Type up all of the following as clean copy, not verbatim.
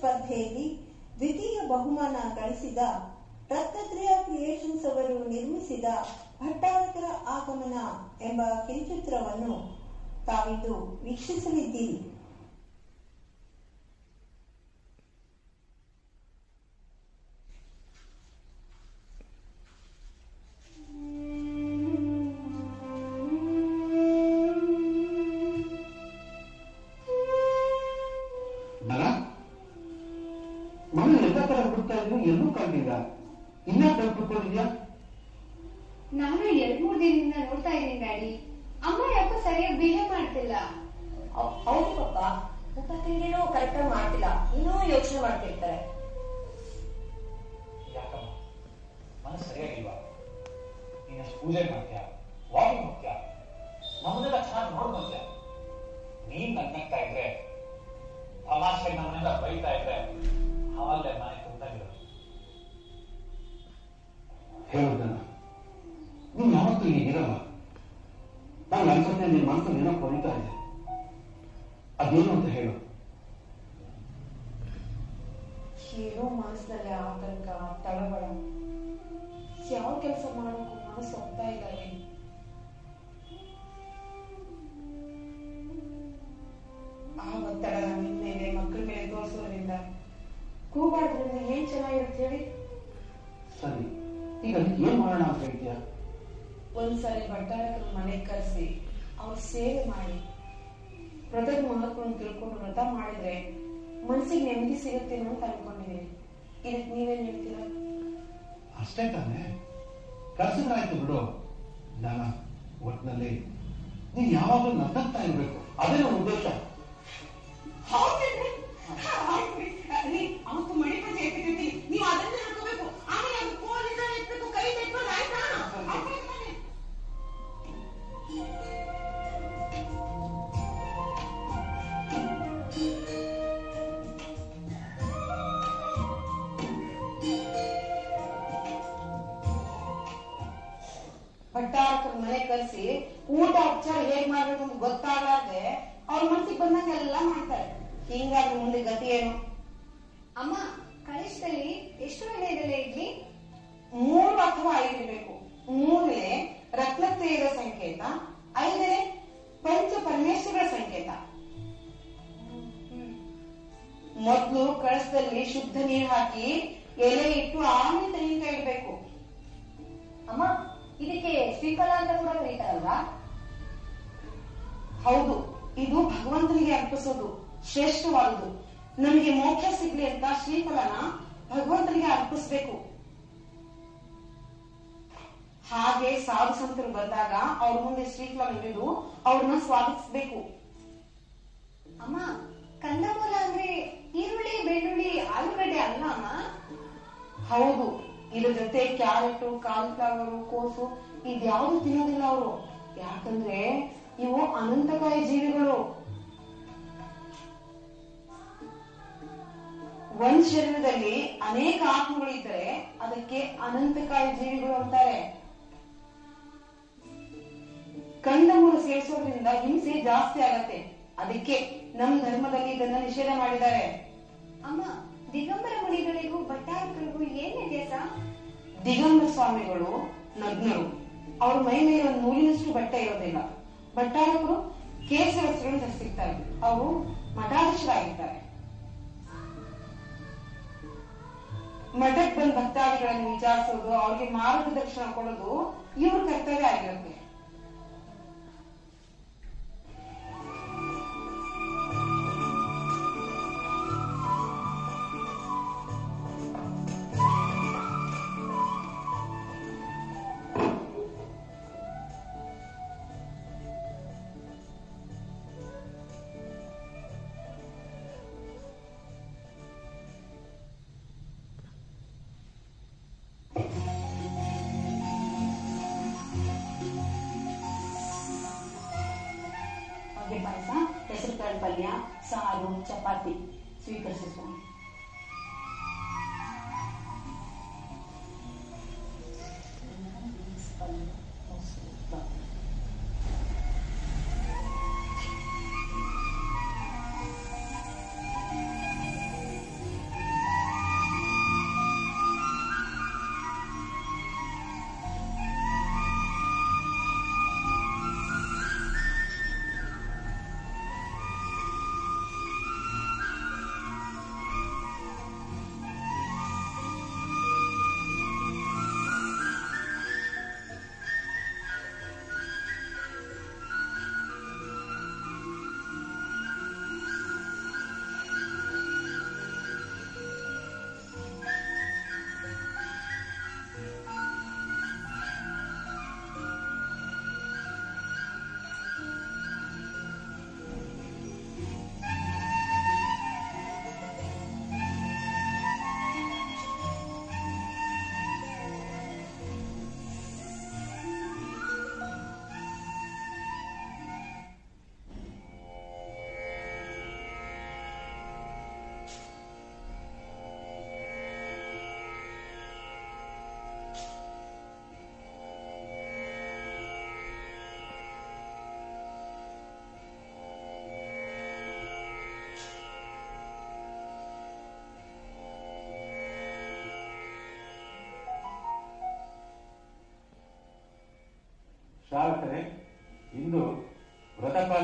ಸ್ಪರ್ಧೆಯಲ್ಲಿ ದ್ವಿತೀಯ ಬಹುಮಾನ ಗಳಿಸಿದ ರತ್ನತ್ರಯ ಕ್ರಿಯೇಷನ್ಸ್ ಅವರು ನಿರ್ಮಿಸಿದ ಭಟ್ಟಾರಕರ ಆಗಮನ ಎಂಬ ಕಿರುಚಿತ್ರವನ್ನು ತಾವಿಂದು ವೀಕ್ಷಿಸಲಿದ್ದೀರಿ. ಎಲ್ಲೂ ಕಾಣಿಲ್ಲ. ಇನ್ನೂ ಕಲ್ಪಿಕೊಂಡಿದ್ಯಾ? ನಾನು 2-3 ದಿನದಿಂದ ನೋಡ್ತಾ ಇದ್ದೀನಿ ಡ್ಯಾಡಿ. ಅಮ್ಮ ಯಾಕೋ ಸರಿಯಾಗಿ ಬಿಹೇವ್ ಮಾಡ್ತಿಲ್ಲ. ಹೌದು ಪಪ್ಪ, ಊಟ ತಿಂಡಿನೂ ಕರೆಕ್ಟಾಗಿ ಮಾಡ್ತಿಲ್ಲ. ಇನ್ನೂ ಯೋಚನೆ ಮಾಡ್ತಿರ್ತಾರೆ. ಯಾಕಮ್ಮ ಮನಸ್ಸು ಸರಿಯಾಗಿಲ್ವಾ? ನೀನಷ್ಟು ಪೂಜೆ ಮಾಡ್ತೀಯ, ವಾಕಿಂಗ್ ಹೋಗ್ತೀಯ, ನಮ್ಮನ್ನೆಲ್ಲ ಚೆನ್ನಾಗಿ ನೋಡ್ಕೊಂತೀಯ. ನೀನ್ ನಗ್ನಗ್ತಾ ಇದ್ರೆ, ತಮಾಷೆ ನಮ್ಮನ್ನೆಲ್ಲ ಬೈತಾ ಇದ್ರೆ ಅವಾಗಲೇ ಮನೆ ತುಂಬಿರೋದು. ಹೇಳುದನ್ನ ನೀನ್ ಯಾವತ್ತೂ ಹೀಗಿರಲ್ಲ. ನಾನು ಅನ್ಸುತ್ತೆ ನಿನ್ ಮನಸ್ಸಲ್ಲಿ ಏನೋ ಕೊರಿತಾ ಇದೆ. ಅದೇನು ಅಂತ ಹೇಳು. ಏನೋ ಮನಸ್ಸಿನಲ್ಲಿ ಆತಂಕ, ತಳಬಳ, ಯಾವ ಕೆಲಸ ಮಾಡೋಕ್ಕೂ ಮನಸ್ಸು ಹೋಗ್ತಾ ಇದ್ದಾವೆ. ಆ ಒತ್ತಡ ನಿನ್ ಮೇಲೆ, ಮಕ್ಕಳ ಮೇಲೆ ತೋರಿಸೋದ್ರಿಂದ, ಕೂಗಾಡೋದ್ರಿಂದ ಏನ್ ಚೆನ್ನಾಗಿರುತ್ತೆ ಹೇಳಿ? ಸರಿ, ಈಗ ಏನ್ ಮಾಡೋಣ ಅಂತ ಹೇಳ್ತೀಯ? ಒಂದ್ಸರಿ ಭಟ್ಟಾರಕರ ಮನೆಗೆ ಕರೆಸಿ ಅವ್ರ ಸೇವೆ ಮಾಡಿ ವ್ರತದ ಮಹತ್ವವನ್ನು ತಿಳ್ಕೊಂಡು ವ್ರತ ಮಾಡಿದ್ರೆ ಮನಸ್ಸಿಗೆ ನೆಮ್ಮದಿ ಸಿಗುತ್ತೆ ಅಂತ ಅನ್ಕೊಂಡಿದ್ದೀನಿ. ಇದಕ್ಕೆ ನೀವೇನ್ ಹೇಳ್ತೀರ? ಅಷ್ಟೇ ತಾನೆ, ಕರ್ಸಿದ್ರಾಯ್ತು ಬಿಡು. ಜ್ಞಾನ, ಒಟ್ಟಿನಲ್ಲಿ ನೀನ್ ಯಾವಾಗಲೂ ನಗ್ನಗ್ತಾ ಇರ್ಬೇಕು, ಅದೇ ನನ್ನ ಉದ್ದೇಶ. ಅವತ್ತು ಮಣಿ ಪೂಜೆ ಎತ್ತಿರ್ತೀವಿ, ನೀವು ಅದನ್ನ ಹಾಕೋಬೇಕು. ಆಮೇಲೆ ಅದು ಕೋಲಿಂದ ಎತ್ತಬೇಕು, ಕೈ ತೆಕ್ಕೊಂಡು ಆಯ್ತಾ? ಭಟ್ಟಾರಕರ ಮನೆ ಕರೆಸಿ ಊಟ ಉಪಚಾರ ಹೇಗ್ ಮಾಡ್ಬೇಕು ಅಂತ ಗೊತ್ತಾಗದೆ ಅವ್ರ ಮನಸ್ಸಿಗೆ ಬಂದಂಗೆಲ್ಲ ಮಾಡ್ತಾರೆ. ಹಿಂಗಾದ್ರೆ ಮುಂದೆ ಗತಿ ಏನು? ಅಮ್ಮ, ಕನಿಷ್ಠದಲ್ಲಿ ಎಷ್ಟು ಎಲೆ ಇದೆಲ್ಲ ಇಡ್ಲಿ? 3 ಅಥವಾ 5 ಇರಬೇಕು. 3 ರತ್ನತ್ರಯದ ಸಂಕೇತ, 5 ಪಂಚ ಪರಮೇಶ್ವರ ಸಂಕೇತ. ಮೊದಲು ಕಳಸದಲ್ಲಿ ಶುದ್ಧ ನೀರು ಹಾಕಿ ಎಲೆ ಇಟ್ಟು ಆಮೇಲೆ ತೆಂಗಿನಕಾಯಿ ಇಡಬೇಕು. ಅಮ್ಮ, ಇದಕ್ಕೆ ಶ್ರೀಫಲ ಅಂತ ಕೂಡ ಕರೀತಾರಲ್ವಾ? ಹೌದು, ಇದು ಭಗವಂತನಿಗೆ ಅರ್ಪಿಸೋದು ಶ್ರೇಷ್ಠವಾದುದು. ನಮಗೆ ಮೋಕ್ಷ ಸಿಗ್ಲಿ ಅಂತ ಶ್ರೀಫಲನ ಭಗವಂತನಿಗೆ ಅರ್ಪಿಸ್ಬೇಕು. ಹಾಗೆ ಸಾಧು ಸಂತರು ಬಂದಾಗ ಅವ್ರ ಮುಂದೆ ಶ್ರೀಫಲ ಹಿಡಿದು ಅವ್ರನ್ನ ಸ್ವಾಗತಿಸಬೇಕು. ಅಮ್ಮ, ಕಂದಮೂಲ ಅಂದ್ರೆ ಈರುಳ್ಳಿ, ಬೆಳ್ಳುಳ್ಳಿ, ಆಲೂಗಡ್ಡೆ ಅಲ್ಲ ಅಮ್ಮ? ಹೌದು, ಇದ್ರ ಜೊತೆ ಕ್ಯಾರೆಟ್, ಕಾಲಿಫ್ಲವರ್, ಕೋಸು ಇದ್ಯಾವುದು ತಿನ್ನೋದಿಲ್ಲ ಅವರು. ಯಾಕಂದ್ರೆ ಇವು ಅನಂತಕಾಯ ಜೀವಿಗಳು. ಒಂದ್ ಶರೀರದಲ್ಲಿ ಅನೇಕ ಆತ್ಮಗಳು ಇದ್ದರೆ ಅದಕ್ಕೆ ಅನಂತಕಾಯ ಜೀವಿಗಳು ಅಂತಾರೆ. ಕಂದಮೂಲ ಸೇವಿಸೋದ್ರಿಂದ ಹಿಂಸೆ ಜಾಸ್ತಿ ಆಗತ್ತೆ. ಅದಕ್ಕೆ ನಮ್ ಧರ್ಮದಲ್ಲಿ ಇದನ್ನ ನಿಷೇಧ ಮಾಡಿದ್ದಾರೆ. ಅಮ್ಮ, ದಿಗಂಬರ ಮುನಿಗಳಿಗೂ ಭಟ್ಟಾರಕರಿಗೂ ಏನ್ ವ್ಯತ್ಯಾಸ? ದಿಗಂಬರ ಸ್ವಾಮಿಗಳು ನಗ್ನರು, ಅವ್ರ ಮೈ ಮೇಲೆ ಒಂದು ನೂಲಿನಷ್ಟು ಬಟ್ಟೆ ಇರೋದಿಲ್ಲ. ಭಟ್ಟಾರಕರು ಕೇಸರಿ ವಸ್ತ್ರಗಳನ್ನು ಧರಿಸಿರ್ತಾರೆ, ಅವರು ಮಠಾಧೀಶರಾಗಿರ್ತಾರೆ. ಮಠಕ್ಕೆ ಬಂದ ಭಕ್ತಾದಿಗಳನ್ನು ವಿಚಾರಿಸೋದು, ಅವ್ರಿಗೆ ಮಾರ್ಗದರ್ಶನ ಕೊಡೋದು ಇವ್ರ ಕರ್ತವ್ಯ ಆಗಿರುತ್ತೆ. ಪಾಯಸ, ಹೆಸರುಕಾಳು ಪಲ್ಯ, ಸಾರು, ಚಪಾತಿ ಸ್ವೀಕರಿಸಿ ಸ್ವಾಮಿ.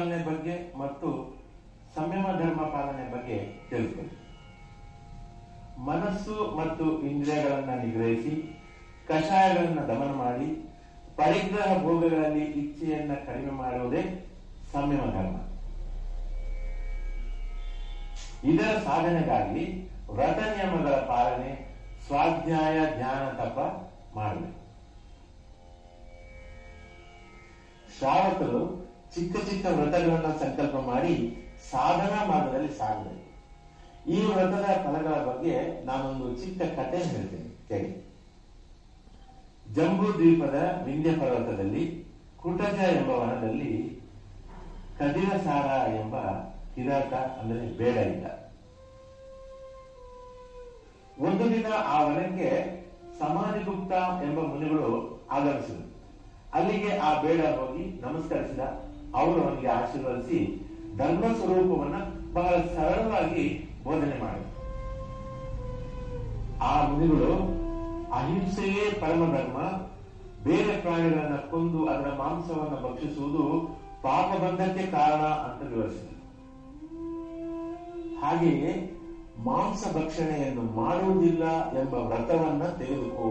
ಪಾಲನೆ ಬಗ್ಗೆ ಮತ್ತು ಸಂಯಮ ಧರ್ಮ ಪಾಲನೆ ಬಗ್ಗೆ ತಿಳಿದುಕೊಳ್ಳಿ. ಮನಸ್ಸು ಮತ್ತು ಇಂದ್ರಿಯಗಳನ್ನು ನಿಗ್ರಹಿಸಿ ಕಷಾಯಗಳನ್ನು ದಮನ ಮಾಡಿ ಪರಿಗ್ರಹ ಭೋಗಗಳಲ್ಲಿ ಇಚ್ಛೆಯನ್ನ ಕಡಿಮೆ ಮಾಡುವುದೇ ಸಂಯಮ ಧರ್ಮ. ಇದರ ಸಾಧನೆಗಾಗಿ ವ್ರತ ನಿಯಮಗಳ ಪಾಲನೆ, ಸ್ವಾಧ್ಯಾಯ, ಧ್ಯಾನ, ತಪ ಮಾಡಬೇಕು. ಶ್ರಾವಕರು ಚಿಕ್ಕ ಚಿಕ್ಕ ವ್ರತಗಳನ್ನು ಸಂಕಲ್ಪ ಮಾಡಿ ಸಾಧನಾ ಮಾರ್ಗದಲ್ಲಿ ಸಾಗಬೇಕು. ಈ ವ್ರತದ ಫಲಗಳ ಬಗ್ಗೆ ನಾನೊಂದು ಚಿಕ್ಕ ಕಥೆ ಹೇಳ್ತೇನೆ, ಕೇಳಿ. ಜಂಬೂ ದ್ವೀಪದ ವಿಂಧ್ಯ ಪರ್ವತದಲ್ಲಿ ಕುಟಜ ಎಂಬ ವನದಲ್ಲಿ ಕದಿರಸಾರ ಎಂಬ ಕಿರಾತ ಅಂದರೆ ಬೇಡ ಇದ್ದ. ಒಂದು ದಿನ ಆ ವನಕ್ಕೆ ಸಮಾಧಿಗುಪ್ತ ಎಂಬ ಮುನಿಗಳು ಆಗಮಿಸಿದರು. ಅಲ್ಲಿಗೆ ಆ ಬೇಡ ಹೋಗಿ ನಮಸ್ಕರಿಸಿದ. ಅವರು ಅವನಿಗೆ ಆಶೀರ್ವದಿಸಿ ಧರ್ಮ ಸ್ವರೂಪವನ್ನ ಬಹಳ ಸರಳವಾಗಿ ಬೋಧನೆ ಮಾಡಿದರು. ಆ ಮುನಿಗಳು ಅಹಿಂಸೆಯೇ ಪರಮ ಧರ್ಮ, ಬೇರೆ ಪ್ರಾಣಿಗಳನ್ನ ಕೊಂದು ಅದರ ಮಾಂಸವನ್ನು ಭಕ್ಷಿಸುವುದು ಪಾಪಬಂಧಕ್ಕೆ ಕಾರಣ ಅಂತ ವಿವರಿಸಿದರು. ಹಾಗೆಯೇ ಮಾಂಸ ಭಕ್ಷಣೆಯನ್ನು ಮಾಡುವುದಿಲ್ಲ ಎಂಬ ವ್ರತವನ್ನ ತೆಗೆದುಕೋ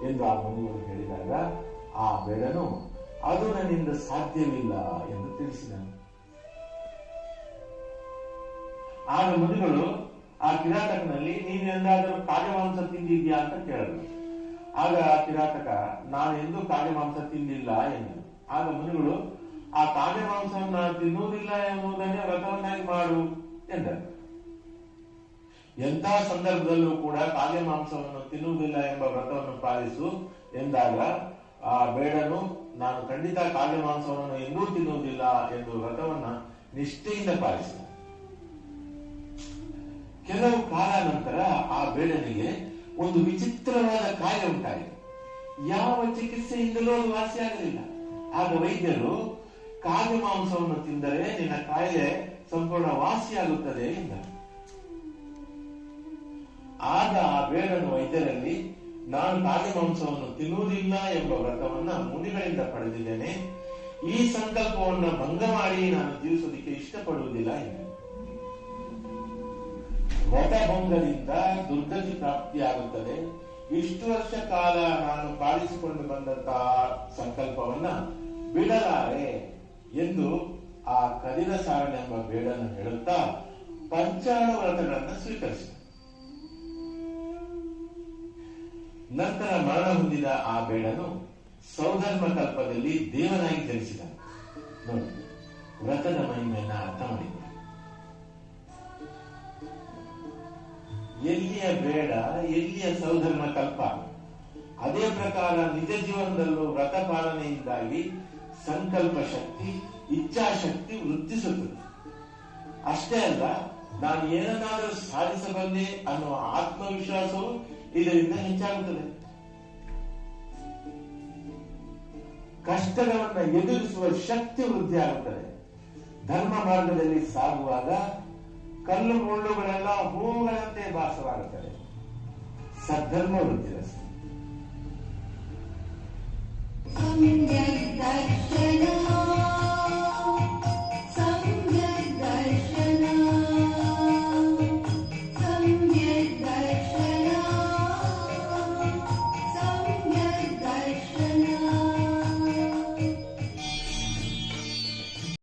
ಎಂದು ಆ ಮುನಿಗಳು ಹೇಳಿದಾಗ ಆ ಬೇಡನು ಅದು ನನ್ನಿಂದ ಸಾಧ್ಯವಿಲ್ಲ ಎಂದು ತಿಳಿಸಿದನು. ಆಗ ಮುನಿಗಳು ಆ ಕಿರಾತಕನಲ್ಲಿ ನೀನು ಎಂದಾದರೂ ಕಾಗೆಮಾಂಸ ತಿಂದಿದ್ಯಾ ಅಂತ ಕೇಳಿದ್ರು. ಆಗ ಆ ಕಿರಾತಕ ನಾನು ಎಂದೂ ಕಾಗೆಮಾಂಸ ತಿಂದಿಲ್ಲ ಎಂದರು. ಆಗ ಮುನಿಗಳು ಆ ಕಾಗೆಮಾಂಸವನ್ನ ತಿನ್ನುವುದಿಲ್ಲ ಎನ್ನುವುದನ್ನೇ ವ್ರತವನ್ನಾಗಿ ಮಾಡು ಎಂದರು. ಎಂಥ ಸಂದರ್ಭದಲ್ಲೂ ಕೂಡ ಕಾಗೆಮಾಂಸವನ್ನು ತಿನ್ನುವುದಿಲ್ಲ ಎಂಬ ವ್ರತವನ್ನು ಪಾಲಿಸು ಎಂದಾಗ ಆ ಬೇಡನು ನಾನು ಖಂಡಿತ ಕಾಗೆಮಾಂಸವನ್ನು ಎಂದೂ ತಿನ್ನುವುದಿಲ್ಲ ಎಂದು ವ್ರತವನ್ನ ನಿಷ್ಠೆಯಿಂದ ಪಾಲಿಸಿದ. ಕೆಲವು ಕಾಲ ನಂತರ ಆ ಬೇಡನಿಗೆ ಒಂದು ವಿಚಿತ್ರವಾದ ಕಾಯಿಲೆ ಉಂಟಾಯಿತು. ಯಾವ ಚಿಕಿತ್ಸೆಯಿಂದಲೂ ಅದು ವಾಸಿಯಾಗಲಿಲ್ಲ. ಆಗ ವೈದ್ಯರು ಕಾಗೆ ಮಾಂಸವನ್ನು ತಿಂದರೆ ನಿನ್ನ ಕಾಯಿಲೆ ಸಂಪೂರ್ಣ ವಾಸಿಯಾಗುತ್ತದೆ ಎಂದರು. ಆಗ ಆ ಬೇಡನು ವೈದ್ಯರಲ್ಲಿ ನಾನು ಕಾಗೆ ಮಾಂಸವನ್ನು ತಿನ್ನುವುದಿಲ್ಲ ಎಂಬ ವ್ರತವನ್ನ ಮುನಿಗಳಿಂದ ಪಡೆದಿದ್ದೇನೆ, ಈ ಸಂಕಲ್ಪವನ್ನು ಭಂಗ ಮಾಡಿ ನಾನು ಜೀವಿಸೋದಕ್ಕೆ ಇಷ್ಟಪಡುವುದಿಲ್ಲ ಎಂದರು. ವ್ರತಭಂಗದಿಂದ ದುರ್ಗತಿ ಪ್ರಾಪ್ತಿಯಾಗುತ್ತದೆ. ಇಷ್ಟು ವರ್ಷ ಕಾಲ ನಾನು ಪಾಲಿಸಿಕೊಂಡು ಬಂದಂತಹ ಸಂಕಲ್ಪವನ್ನ ಬಿಡಲಾರೆ ಎಂದು ಆ ಕದಿರಸಾರನೆಂಬ ಬೇಡನ್ನು ಹೇಳುತ್ತಾ ಪಂಚಾಣು ವ್ರತಗಳನ್ನು ಸ್ವೀಕರಿಸಿದ. ನಂತರ ಮರಣ ಹೊಂದಿದ ಆ ಬೇಡನು ಸೌಧರ್ಮ ಕಲ್ಪದಲ್ಲಿ ದೇವನಾಗಿ ಜನಿಸಿದ. ನೋಡಿ, ವ್ರತದ ಮಹಿಮೆಯನ್ನ ಅರ್ಥ ಮಾಡಿದ. ಎಲ್ಲಿಯ ಬೇಡ, ಎಲ್ಲಿಯ ಸೌಧರ್ಮ ಕಲ್ಪ. ಅದೇ ಪ್ರಕಾರ ನಿಜ ಜೀವನದಲ್ಲೂ ವ್ರತ ಪಾಲನೆಯಿಂದಾಗಿ ಸಂಕಲ್ಪ ಶಕ್ತಿ, ಇಚ್ಛಾಶಕ್ತಿ ವೃದ್ಧಿಸುತ್ತದೆ. ಅಷ್ಟೇ ಅಲ್ಲ, ನಾನು ಏನನ್ನಾದರೂ ಸಾಧಿಸಬಲ್ಲೆ ಅನ್ನುವ ಆತ್ಮವಿಶ್ವಾಸವು ಇದರಿಂದ ಹೆಚ್ಚಾಗುತ್ತದೆ. ಕಷ್ಟಗಳನ್ನು ಎದುರಿಸುವ ಶಕ್ತಿ ವೃದ್ಧಿ ಆಗುತ್ತದೆ. ಧರ್ಮ ಮಾರ್ಗದಲ್ಲಿ ಸಾಗುವಾಗ ಕಲ್ಲು ಮುಳ್ಳುಗಳೆಲ್ಲ ಹೂವುಗಳಂತೆ ಭಾಸವಾಗುತ್ತದೆ. ಸದ್ಧರ್ಮ ವೃದ್ಧಿರಸ್ತೆ.